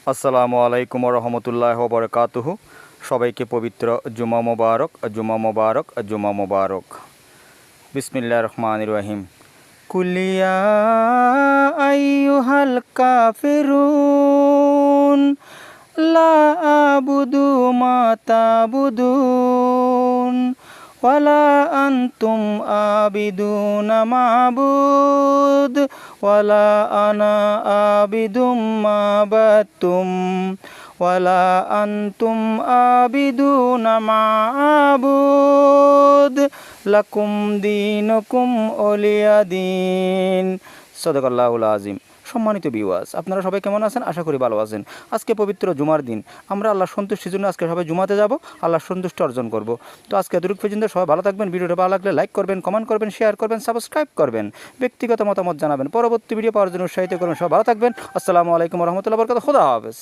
আসসালামু আলাইকুম রহমতুল্লাহ বরকাতুহু। সবাইকে পবিত্র জুমা মোবারক, জুমা মোবারক, জুমা মোবারক। বিসমিল্লাহির রহমানির রহিম। কুলিয়া আইয়ুহাল কাফিরুন লা আবুদু মা তাবুদুন ওয়ালা আনতুম আবিদুনা মা'বুদ ওয়ালা আনা আবিদুম মা বাদতুম ওয়ালা আনতুম আবিদুনা মা'বুদ লাকুম দীনুকুম ওলিয়া দিন। সাদাকাল্লাহুল আযীম। সম্মানিত ভিউয়ার্স, আপনারা সবাই কেমন আছেন? আশা করি ভালো আছেন। আজকে পবিত্র জুমার দিন, আমরা আল্লাহর সন্তুষ্টির জন্য আজকে সবাই জুমাতে যাব, আল্লাহর সন্তুষ্টি অর্জন করব। তো আজকে এতটুকু পর্যন্ত সবাই ভালো থাকবেন। ভিডিওটা ভালো লাগলে লাইক করবেন, কমেন্ট করবেন, শেয়ার করবেন, সাবস্ক্রাইব করবেন, ব্যক্তিগত মতামত জানাবেন, পরবর্তী ভিডিও পাওয়ার জন্য উৎসাহিত করবেন। সবাই ভালো থাকবেন। আসসালামু আলাইকুম রহমতুল্লাহ বরকাতুহু। খোদা হাফেজ।